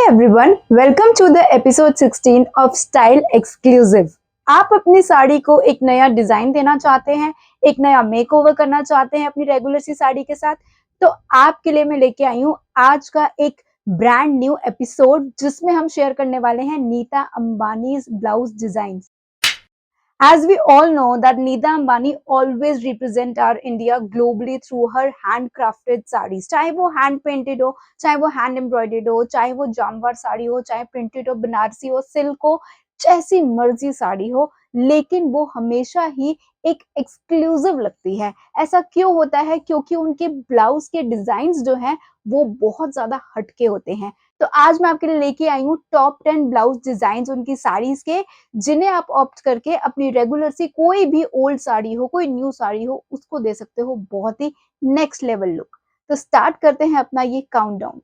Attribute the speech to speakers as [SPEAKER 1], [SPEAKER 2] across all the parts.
[SPEAKER 1] everyone, welcome to the episode 16 of Style Exclusive। आप अपनी साड़ी को एक नया डिजाइन देना चाहते हैं, एक नया मेकओवर करना चाहते हैं अपनी रेगुलर सी साड़ी के साथ, तो आपके लिए मैं लेके आई हूँ आज का एक ब्रांड न्यू एपिसोड जिसमें हम शेयर करने वाले हैं Nita Ambani blouse design. As we all know that Nita Ambani always represent our India globally through her handcrafted sarees, चाहे वो hand painted हो, चाहे वो hand embroidered हो, चाहे वो जानवर साड़ी हो, चाहे printed हो, बनारसी हो, सिल्क हो, जैसी मर्जी साड़ी हो, लेकिन वो हमेशा ही एक एक्सक्लूसिव लगती है। ऐसा क्यों होता है? क्योंकि उनके ब्लाउज के डिजाइन जो हैं वो बहुत ज्यादा हटके होते हैं। तो आज मैं आपके लिए लेके आई हूँ टॉप 10 ब्लाउज डिजाइन उनकी साड़ीज के, जिन्हें आप ऑप्ट करके अपनी रेगुलर सी कोई भी ओल्ड साड़ी हो, कोई न्यू साड़ी हो, उसको दे सकते हो बहुत ही नेक्स्ट लेवल लुक। तो स्टार्ट करते हैं अपना ये काउंटडाउन।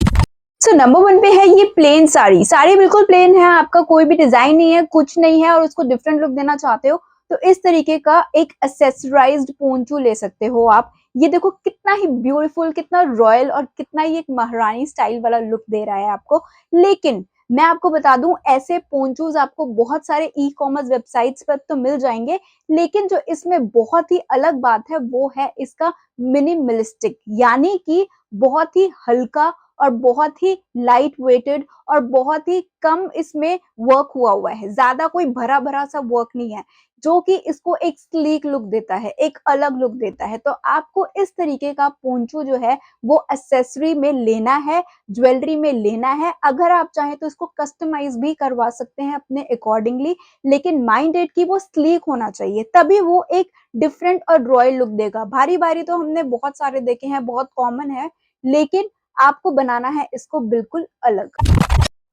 [SPEAKER 1] सो नंबर 1 पे है ये प्लेन साड़ी। साड़ी बिल्कुल प्लेन है, आपका कोई भी डिजाइन नहीं है, कुछ नहीं है और उसको डिफरेंट लुक देना चाहते हो तो इस तरीके का एक एक्सेसराइज्ड पोंचू ले सकते हो आप। ये देखो कितना ही ब्यूटीफुल, कितना रॉयल और कितना ही एक महारानी स्टाइल वाला लुक दे रहा है आपको। लेकिन मैं आपको बता दूं, ऐसे पोंचूज आपको बहुत सारे ई कॉमर्स वेबसाइट्स पर तो मिल जाएंगे, लेकिन जो इसमें बहुत ही अलग बात है वो है इसका मिनिमलिस्टिक, यानी कि बहुत ही हल्का और बहुत ही लाइट वेटेड और बहुत ही कम इसमें वर्क हुआ है। ज्यादा कोई भरा भरा सा वर्क नहीं है, जो कि इसको एक स्लीक लुक देता है, एक अलग लुक देता है। तो आपको इस तरीके का पोंचू जो है वो एक्सेसरी में लेना है, ज्वेलरी में लेना है। अगर आप चाहें तो इसको कस्टमाइज भी करवा सकते हैं अपने अकॉर्डिंगली, लेकिन माइंडेड कि वो स्लीक होना चाहिए, तभी वो एक डिफरेंट और रॉयल लुक देगा। भारी भारी तो हमने बहुत सारे देखे हैं, बहुत कॉमन है, लेकिन आपको बनाना है इसको बिल्कुल अलग।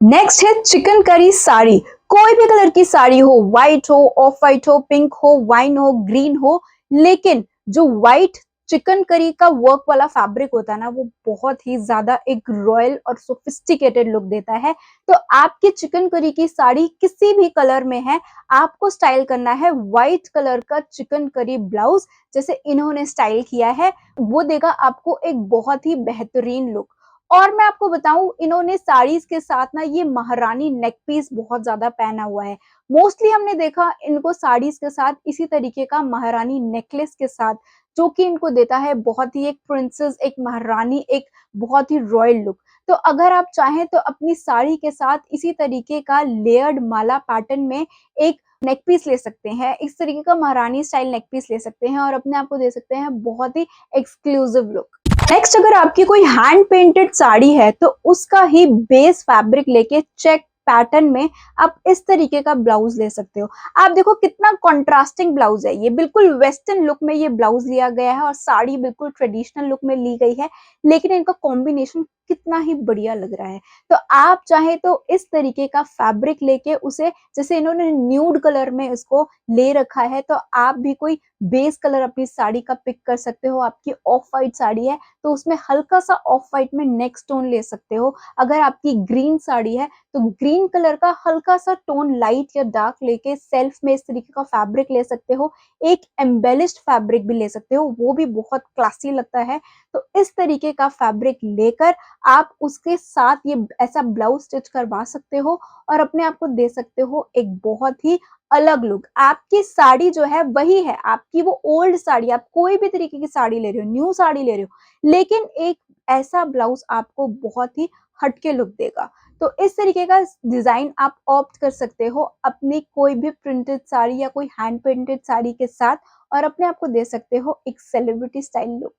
[SPEAKER 1] नेक्स्ट है चिकन करी साड़ी। कोई भी कलर की साड़ी हो, व्हाइट हो, ऑफ व्हाइट हो, पिंक हो, वाइन हो, ग्रीन हो, लेकिन जो व्हाइट चिकन करी का वर्क वाला फैब्रिक होता है ना, वो बहुत ही ज्यादा एक रॉयल और सोफिस्टिकेटेड लुक देता है। तो आपकी चिकन करी की साड़ी किसी भी कलर में है, आपको स्टाइल करना है व्हाइट कलर का चिकन करी ब्लाउज, जैसे इन्होंने स्टाइल किया है, वो देगा आपको एक बहुत ही बेहतरीन लुक। और मैं आपको बताऊं, इन्होंने साड़ीज के साथ ना ये महारानी नेक पीस बहुत ज्यादा पहना हुआ है। मोस्टली हमने देखा इनको साड़ीज के साथ इसी तरीके का महारानी नेकलेस के साथ, जो कि इनको देता है बहुत ही एक प्रिंसेस, एक महारानी, एक बहुत ही रॉयल लुक। तो अगर आप चाहें तो अपनी साड़ी के साथ इसी तरीके का लेयर्ड माला पैटर्न में एक नेक पीस ले सकते हैं, इस तरीके का महारानी स्टाइल नेक पीस ले सकते हैं और अपने आप को दे सकते हैं बहुत ही एक्सक्लूसिव लुक। नेक्स्ट, अगर आपकी कोई हैंड पेंटेड साड़ी है तो उसका ही बेस फैब्रिक लेके चेक पैटर्न में आप इस तरीके का ब्लाउज ले सकते हो। आप देखो कितना कॉन्ट्रास्टिंग ब्लाउज है ये, बिल्कुल वेस्टर्न लुक में ये ब्लाउज लिया गया है और साड़ी बिल्कुल ट्रेडिशनल लुक में ली गई है, लेकिन इनका कॉम्बिनेशन कितना ही बढ़िया लग रहा है। तो आप चाहे तो इस तरीके का फैब्रिक लेके उसे, जैसे इन्होंने न्यूड कलर में इसको ले रखा है, तो आप भी कोई बेस कलर अपनी साड़ी का पिक कर सकते हो। आपकी ऑफ वाइट साड़ी है तो उसमें हल्का सा ऑफ वाइट में नेक स्टोन ले सकते हो। अगर आपकी ग्रीन साड़ी है तो ग्रीन कलर का हल्का सा टोन लाइट या डार्क लेके सेल्फ में इस तरीके का फैब्रिक ले सकते हो। एक एम्बेलिश्ड फैब्रिक भी ले सकते हो, वो भी बहुत क्लासी लगता है। तो इस तरीके का फैब्रिक लेकर आप उसके साथ ये ऐसा ब्लाउज स्टिच करवा सकते हो और अपने आप को दे सकते हो एक बहुत ही अलग लुक। आपकी साड़ी जो है वही है, आपकी वो ओल्ड साड़ी, आप कोई भी तरीके की साड़ी ले रहे हो, न्यू साड़ी ले रहे हो, लेकिन एक ऐसा ब्लाउज आपको बहुत ही हटके लुक देगा। तो इस तरीके का डिजाइन आप ऑप्ट कर सकते हो अपनी कोई भी प्रिंटेड साड़ी या कोई हैंड पेंटेड साड़ी के साथ और अपने आप को दे सकते हो एक celebrity style look.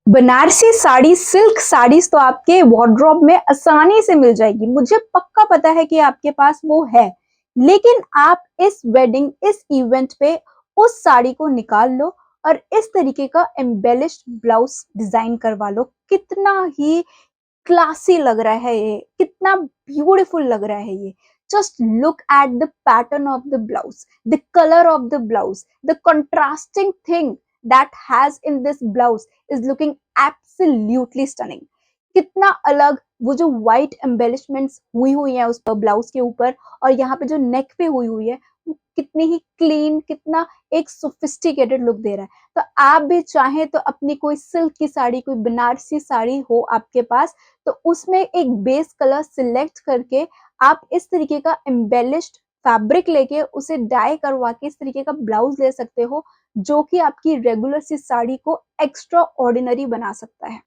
[SPEAKER 1] Banarasi sari, silk saris तो आपके वार्डरोब में आसानी से मिल जाएगी, मुझे पक्का पता है कि आपके पास वो है। लेकिन आप इस वेडिंग, इस इवेंट पे उस साड़ी को निकाल लो और इस तरीके का एम्बेलिश्ड ब्लाउज डिजाइन करवा लो। कितना ही क्लासी लग रहा है ये, कितना ब्यूटीफुल लग रहा है ये। Just look at the pattern of the blouse, the colour of the blouse, the contrasting thing that has in this blouse is looking absolutely stunning। कितना अलग वो जो व्हाइट एम्बेलिशमेंट्स हुई हुई है उस पर ब्लाउज के ऊपर और यहाँ पे जो नेक पे हुई हुई है, वो कितनी ही क्लीन, कितना एक सोफिस्टिकेटेड लुक दे रहा है। तो आप भी चाहें तो अपनी कोई सिल्क की साड़ी, कोई बनारसी साड़ी हो आपके पास, तो उसमें एक बेस कलर सिलेक्ट करके आप इस तरीके का एम्बेलिश्ड फैब्रिक लेके उसे डाई करवा के इस तरीके का ब्लाउज ले सकते हो, जो कि आपकी रेगुलर सी साड़ी को एक्स्ट्रा ऑर्डिनरी बना सकता है।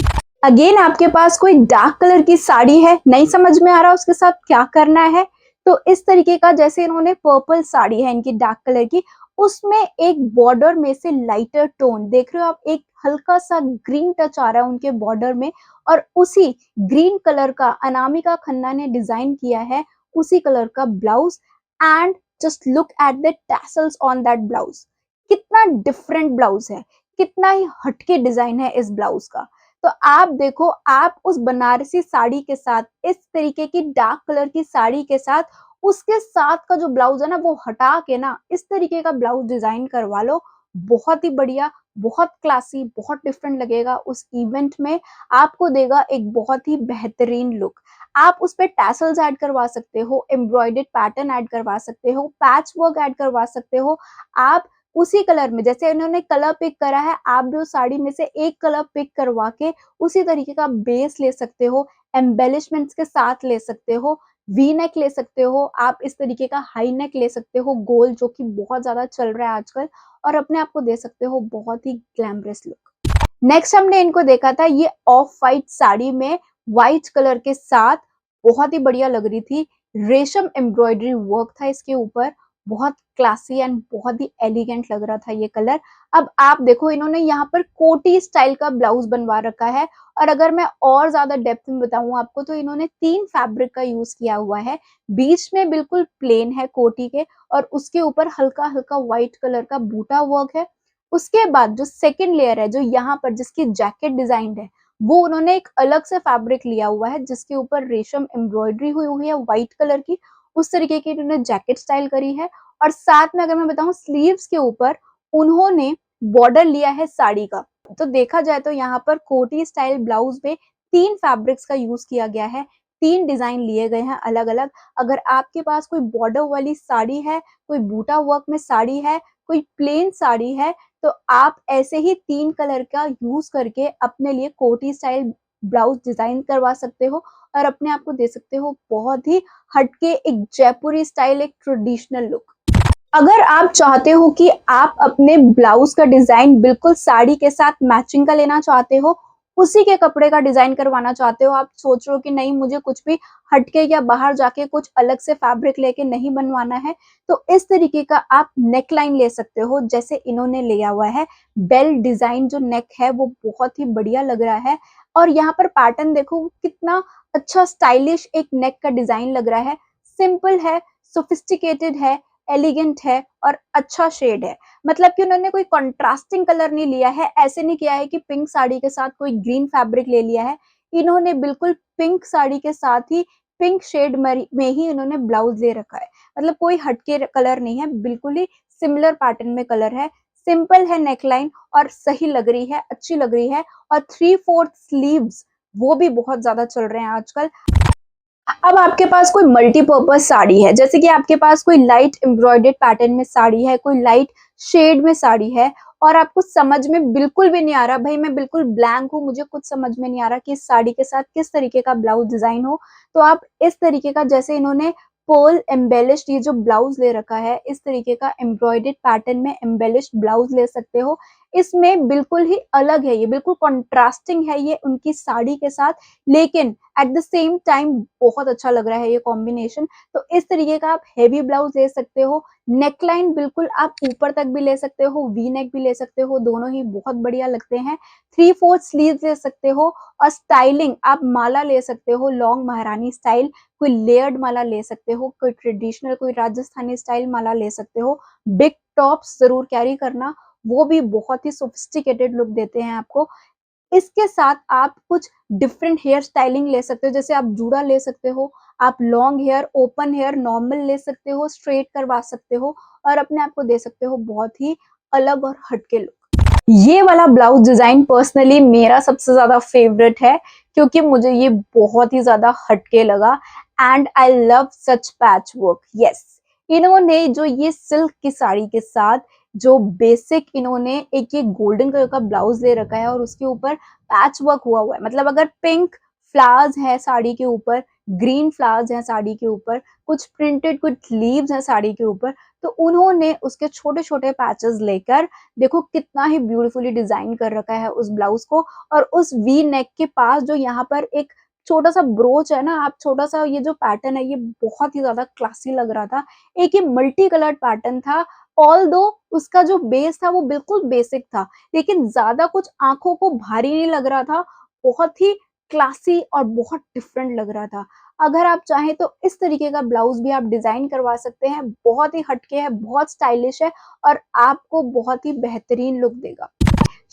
[SPEAKER 1] अगेन आपके पास कोई डार्क कलर की साड़ी है, नहीं समझ में आ रहा उसके साथ क्या करना है, तो इस तरीके का, जैसे इन्होंने पर्पल साड़ी है इनकी डार्क कलर की, उसमें एक बॉर्डर में से लाइटर टोन देख रहे हो आप, एक हल्का सा ग्रीन टच आ रहा है उनके बॉर्डर में, और उसी ग्रीन कलर का अनामिका खन्ना ने डिजाइन किया है, उसी कलर का blouse. And just look at the tassels on that blouse. कितना डिफरेंट ब्लाउज है, कितना ही हटके डिजाइन है इस ब्लाउज का। तो आप देखो, आप उस बनारसी साड़ी के साथ, इस तरीके की डार्क कलर की साड़ी के साथ, उसके साथ का जो ब्लाउज है ना, वो हटा के ना इस तरीके का ब्लाउज डिजाइन करवा लो। बहुत ही बढ़िया, बहुत क्लासी, बहुत डिफरेंट लगेगा उस इवेंट में, आपको देगा एक बहुत ही बेहतरीन लुक। आप उस पे टैसल्स ऐड करवा सकते हो, एम्ब्रॉयडर्ड पैटर्न ऐड करवा सकते हो, पैच वर्क ऐड करवा सकते हो। आप उसी कलर में, जैसे इन्होंने कलर पिक करा है, आप भी उस साड़ी में से एक कलर पिक करवा के उसी तरीके का बेस ले सकते हो, एम्बेलिशमेंट्स के साथ ले सकते हो, वी नेक ले सकते हो, आप इस तरीके का हाई नेक ले सकते हो गोल, जो कि बहुत ज्यादा चल रहा है आजकल, और अपने आप को दे सकते हो बहुत ही ग्लैमरस लुक। नेक्स्ट हमने इनको देखा था, ये ऑफ वाइट साड़ी में व्हाइट कलर के साथ बहुत ही बढ़िया लग रही थी, रेशम एम्ब्रॉयडरी वर्क था इसके ऊपर, बहुत क्लासी एंड बहुत ही एलिगेंट लग रहा था ये कलर। अब आप देखो, इन्होंने यहाँ पर कोटी स्टाइल का ब्लाउज बनवा रखा है, और अगर मैं और ज्यादा डेप्थ में बताऊं आपको, तो इन्होंने 3 फैब्रिक का यूज किया हुआ है। बीच में बिल्कुल प्लेन है कोटी के, और उसके ऊपर हल्का हल्का व्हाइट कलर का बूटा वर्क है। उसके बाद जो सेकेंड लेयर है, जो यहाँ पर जिसकी जैकेट डिजाइन है, वो उन्होंने एक अलग से फैब्रिक लिया हुआ है, जिसके ऊपर रेशम एम्ब्रॉयडरी हुई हुई है व्हाइट कलर की, उस तरीके की इन्होंने जैकेट स्टाइल करी है। और साथ में अगर मैं बताऊं, स्लीव्स के ऊपर उन्होंने बॉर्डर लिया है साड़ी का। तो देखा जाए तो यहाँ पर कोटी स्टाइल ब्लाउज में 3 फैब्रिक्स का यूज किया गया है, 3 डिजाइन लिए गए हैं अलग अलग। अगर आपके पास कोई बॉर्डर वाली साड़ी है, कोई बूटा वर्क में साड़ी है, कोई प्लेन साड़ी है, तो आप ऐसे ही 3 कलर का यूज करके अपने लिए कोटी स्टाइल ब्लाउज डिजाइन करवा सकते हो, और अपने आप को दे सकते हो बहुत ही हटके एक जयपुरी स्टाइल, एक ट्रेडिशनल लुक। अगर आप चाहते हो कि आप अपने ब्लाउज का डिजाइन बिल्कुल साड़ी के साथ मैचिंग का लेना चाहते हो, उसी के कपड़े का डिजाइन करवाना चाहते हो, आप सोच रहे हो कि नहीं मुझे कुछ भी हटके या बाहर जाके कुछ अलग से फैब्रिक लेके नहीं बनवाना है, तो इस तरीके का आप नेक लाइन ले सकते हो, जैसे इन्होंने लिया हुआ है। बेल डिजाइन जो नेक है वो बहुत ही बढ़िया लग रहा है, और यहाँ पर पैटर्न देखो कितना अच्छा स्टाइलिश एक नेक का डिजाइन लग रहा है। सिंपल है, सोफिस्टिकेटेड है, एलिगेंट है, और अच्छा शेड है। मतलब कि उन्होंने कोई कंट्रास्टिंग कलर नहीं लिया है, ऐसे नहीं किया है कि पिंक साड़ी के साथ कोई ग्रीन फैब्रिक ले लिया है। इन्होंने बिल्कुल पिंक साड़ी के साथ ही पिंक शेड में ही इन्होंने ब्लाउज ले रखा है। मतलब कोई हटके कलर नहीं है, बिल्कुल ही सिमिलर पैटर्न में कलर है। सिंपल है नेकलाइन, और सही लग रही है, अच्छी लग रही है। और 3/4 स्लीव्स वो भी बहुत ज्यादा चल रहे हैं आजकल। अब आपके पास कोई मल्टीपर्पज साड़ी है, जैसे कि आपके पास कोई लाइट एम्ब्रॉयडर्ड पैटर्न में साड़ी है, कोई लाइट शेड में साड़ी है, और आपको समझ में बिल्कुल भी नहीं आ रहा, भाई मैं बिल्कुल ब्लैंक हूँ, मुझे कुछ समझ में नहीं आ रहा कि इस साड़ी के साथ किस तरीके का ब्लाउज डिजाइन हो, तो आप इस तरीके का, जैसे इन्होंने पर्ल एम्बेलिश्ड ये जो ब्लाउज ले रखा है, इस तरीके का एम्ब्रॉयडर्ड पैटर्न में एम्बेलिश्ड ब्लाउज ले सकते हो। इसमें बिल्कुल ही अलग है, ये बिल्कुल कॉन्ट्रास्टिंग है ये उनकी साड़ी के साथ, लेकिन एट द सेम टाइम बहुत अच्छा लग रहा है ये कॉम्बिनेशन। तो इस तरीके का आप हेवी ब्लाउज ले सकते हो। नेकलाइन बिल्कुल आप ऊपर तक भी ले सकते हो, वी नेक भी ले सकते हो, दोनों ही बहुत बढ़िया लगते हैं। 3/4 स्लीव ले सकते हो, और स्टाइलिंग आप माला ले सकते हो, लॉन्ग महारानी स्टाइल, कोई लेयर्ड माला ले सकते हो, कोई ट्रेडिशनल कोई राजस्थानी स्टाइल माला ले सकते हो। बिग टॉप्स जरूर कैरी करना, वो भी बहुत ही सोफिस्टिकेटेड लुक देते हैं आपको। इसके साथ आप कुछ डिफरेंट हेयर स्टाइलिंग ले सकते हो, जैसे आप जूड़ा ले सकते हो, आप long hair, open hair, normal ले सकते हो, स्ट्रेट करवा सकते हो, और अपने आप को दे सकते हो बहुत ही अलग और हटके लुक। ये वाला ब्लाउज डिजाइन पर्सनली मेरा सबसे ज्यादा फेवरेट है, क्योंकि मुझे ये बहुत ही ज्यादा हटके लगा, and I love such patch work. Yes, इन्होंने जो ये सिल्क की साड़ी के साथ जो बेसिक इन्होंने एक ये गोल्डन कलर का ब्लाउज दे रखा है और उसके ऊपर पैच वर्क हुआ है। मतलब अगर पिंक फ्लावर्स है साड़ी के ऊपर, ग्रीन फ्लावर्स हैं साड़ी के ऊपर, कुछ प्रिंटेड कुछ लीव्स हैं साड़ी के ऊपर, तो उन्होंने उसके छोटे-छोटे पैचेस लेकर देखो कितना ही ब्यूटीफुली डिजाइन कर रखा है उस ब्लाउज को। और उस वी नेक के पास जो यहाँ पर एक छोटा-सा ब्रोच है ना, आप छोटा-सा ये जो पैटर्न है ये बहुत ही ज़्यादा क्लासी लग रहा था। एक ये मल्टी कलर्ड पैटर्न था, ऑल्दो उसका जो बेस था वो बिल्कुल बेसिक था, लेकिन ज़्यादा कुछ आँखों को भारी नहीं लग रहा था, बहुत ही क्लासी और बहुत डिफरेंट लग रहा था। अगर आप चाहें तो इस तरीके का ब्लाउज़ भी आप डिज़ाइन करवा सकते हैं, बहुत ही हटके है, बहुत स्टाइलिश है और आपको बहुत ही बेहतरीन लुक देगा।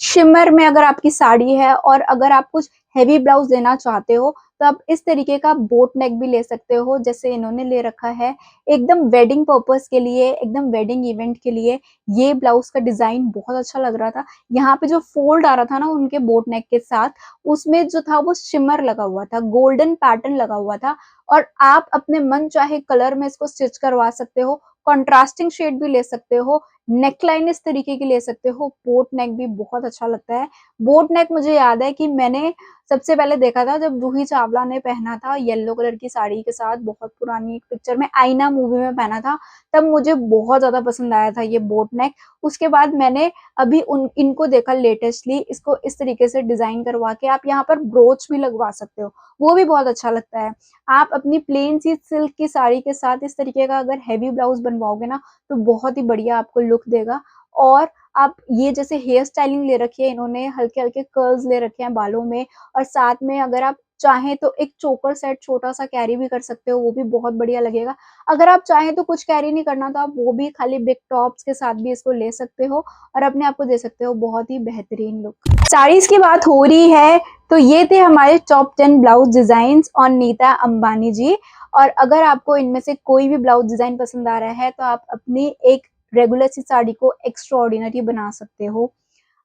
[SPEAKER 1] शिमर में अगर आपकी साड़ी है और अगर आप कुछ हेवी ब्लाउज लेना चाहते हो तो आप इस तरीके का बोट नेक भी ले सकते हो जैसे इन्होंने ले रखा है। एकदम वेडिंग पर्पस के लिए, एकदम वेडिंग इवेंट के लिए ये ब्लाउज का डिजाइन बहुत अच्छा लग रहा था। यहाँ पे जो फोल्ड आ रहा था ना उनके बोट नेक के साथ, उसमें जो था वो शिमर लगा हुआ था, गोल्डन पैटर्न लगा हुआ था और आप अपने मन चाहे कलर में इसको स्टिच करवा सकते हो, कंट्रास्टिंग शेड भी ले सकते हो, नेकलाइन इस तरीके की ले सकते हो, बोट नेक भी बहुत अच्छा लगता है। बोट नेक मुझे याद है कि मैंने सबसे पहले देखा था जब जूही चावला ने पहना था येलो कलर की साड़ी के साथ, बहुत पुरानी एक पिक्चर में, आईना मूवी में पहना था, तब मुझे बहुत ज़्यादा पसंद आया था ये बोट नेक। उसके बाद मैंने अभी उन इनको देखा लेटेस्टली, इसको इस तरीके से डिज़ाइन करवा के आप यहाँ पर ब्रोच भी लगवा सकते हो, वो भी बहुत अच्छा लगता है। आप अपनी प्लेन सी सिल्क की साड़ी के साथ इस तरीके का अगर हेवी ब्लाउज बनवाओगे ना तो बहुत ही बढ़िया आपको लुक देगा। और आप ये जैसे हेयर स्टाइलिंग ले रखी है इन्होंने, हल्के-हल्के कर्ल्स ले रखे हैं बालों में और साथ में अगर आप चाहें तो एक चोकर सेट छोटा-सा कैरी भी कर सकते हो, वो भी बहुत बढ़िया लगेगा। अगर आप चाहें तो कुछ कैरी नहीं करना तो आप वो भी खाली बिग टॉप्स के साथ भी इसको ले सकते हो और अपने आप को दे सकते हो बहुत ही बेहतरीन लुक। साड़ीज़ की बात हो रही है तो ये थे हमारे top 10 blouse designs on Nita Ambani ji. और अगर आपको इनमें से कोई भी ब्लाउज डिज़ाइन पसंद आ रहा है तो आप अपनी एक रेगुलर सी साड़ी को एक्स्ट्रा ऑर्डिनरी बना सकते हो।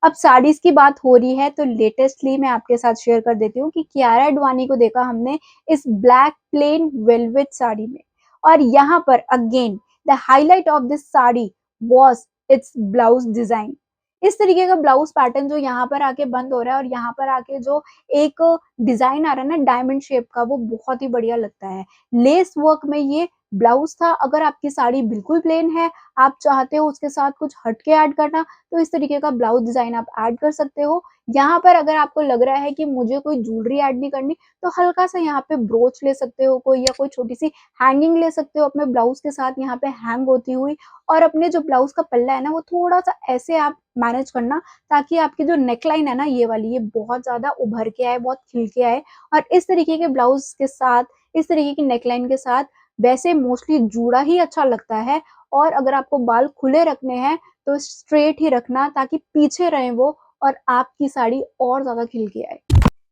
[SPEAKER 1] अब साड़ीज़ की बात हो रही है तो लेटेस्टली मैं आपके साथ शेयर कर देती हूँ कि कियारा एडवाणी को देखा हमने इस ब्लैक प्लेन वेलवेट साड़ी में। और यहाँ पर again the highlight of this sari was it's blouse design. इस तरीके का ब्लाउज पैटर्न जो यहाँ पर आके बंद हो रहा है और यहाँ पर आके जो एक डिजाइन आ रहा है ना डायमंड शेप का, वो बहुत ही बढ़िया लगता है। लेस वर्क में ये ब्लाउज था। अगर आपकी साड़ी बिल्कुल प्लेन है, आप चाहते हो उसके साथ कुछ हटके ऐड करना, तो इस तरीके का ब्लाउज डिजाइन आप ऐड कर सकते हो। यहाँ पर अगर आपको लग रहा है कि मुझे कोई ज्वेलरी ऐड नहीं करनी, तो हल्का सा यहाँ पे ब्रोच ले सकते हो कोई, या कोई छोटी सी हैंगिंग ले सकते हो अपने ब्लाउज के साथ यहाँ पे हैंग होती हुई। और अपने जो ब्लाउज का पल्ला है ना वो थोड़ा सा ऐसे आप मैनेज करना, ताकि आपकी जो नेकलाइन है ना ये वाली, ये बहुत ज्यादा उभर के आए, बहुत खिल के आए। और इस तरीके के ब्लाउज के साथ, इस तरीके की नेकलाइन के साथ वैसे मोस्टली जूड़ा ही अच्छा लगता है। और अगर आपको बाल खुले रखने हैं तो स्ट्रेट ही रखना, ताकि पीछे रहे वो और आपकी साड़ी और ज्यादा खिल के आए।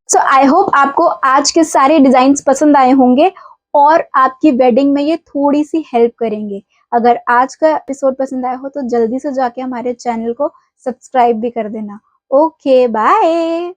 [SPEAKER 1] सो आई होप आपको आज के सारे डिजाइन पसंद आए होंगे और आपकी वेडिंग में ये थोड़ी सी हेल्प करेंगे। अगर आज का एपिसोड पसंद आया हो तो जल्दी से जाके हमारे चैनल को सब्सक्राइब भी कर देना। Okay bye.